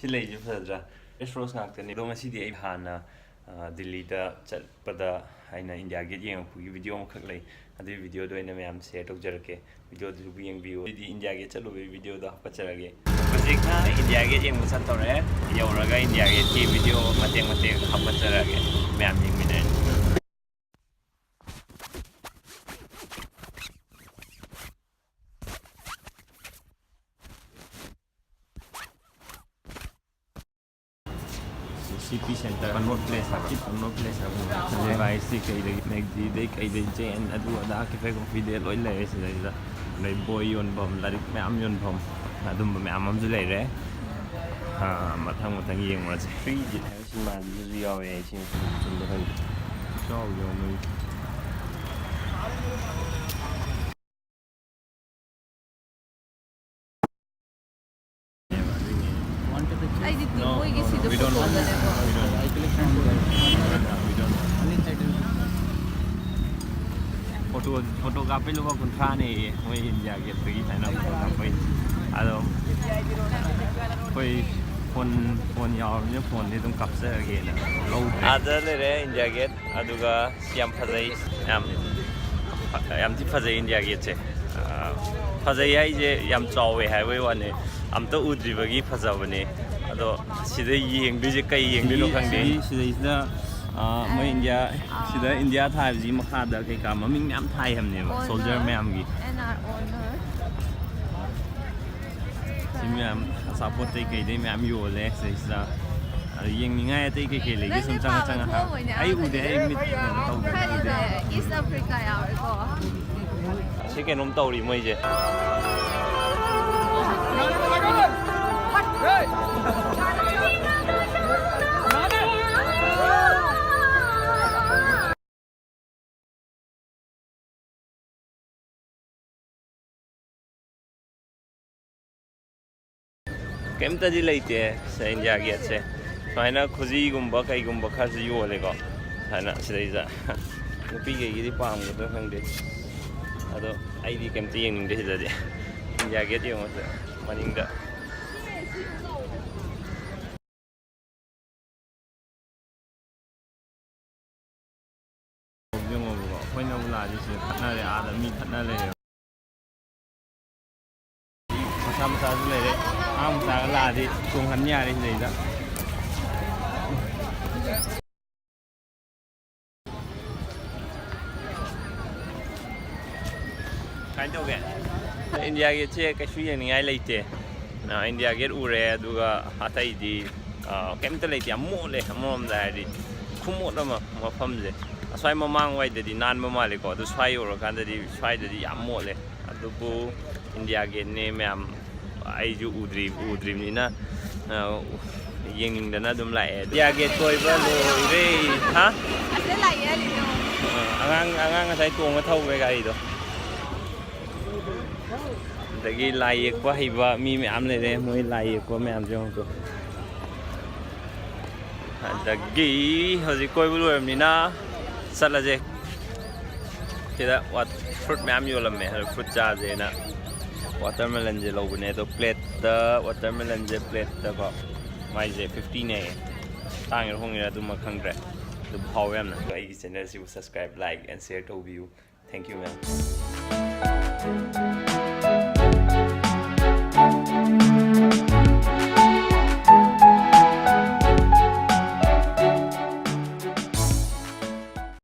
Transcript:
Silay Fadra, Rose Naktan, Domasi de Hana, Delita, Pada, Hina India get young video Kakle, and the video doing the Mam set of Jerke, video to being view, the India gets a video the Pacharage. Pazika, India getting Musatore, Yoraga India get video, Mate Hapacharage, Mam Minute. CP Center, one more place, one more place. I see they and I do a dark effect of video oil layers. They boy on bomb, like Mamyon bomb. I don't know Mam's later. Matang was free. Man, usually always in the hood. So, you I didn't know. We don't know. Photography look on Trani, we India get free and up. I don't phone your phone, they don't capture again. Other India get Aduga, Siam Pazay, Yam Tifaza India gets it. Pazay, Yam Chow, highway one. I'm the Udrivagi Pazavani. Although she the ying, Bijikai, and Lilokandi, she is the India, she the India type Zimakada, Maming Nam Thai him name, soldier Mamgi. And our owner. Simam, support take a day, Mam, you will is the Ying, I take a killing. This is I would East Africa. Chicken on Tori Moje. Came to the late, saying Jaggets. So I know Cozy Gumba, Gumba, Kazi, you all go. I know, says that. The pig palm with the hungry. Although I came to yin this day. Jagged you want the money. When you large, other meat, some later, I'm glad it's Kunganya later. Kind of it. India gets a cashew and I later. Now India get Ure, Duga, Hataidi, Chemtalate, more like a mom that I did. Kumotama, more family. So I'm a man white, the non mamalico, the spy or a candidate, try the Amole, at the bull, India get name. I do Udrim Nina, yinging the Nadum like yeah, get toy, huh? I told my toe Vegaido. The gay like Quahiva, me, I'm the like Quamam Jonko. The gay has a coil Nina Salaje. What fruit mamulam, fruit jars in a watermelon jello, plate the watermelon plate the my 15A. Tang your home to my country. The power and subscribe, like, and share to view. Thank you, man.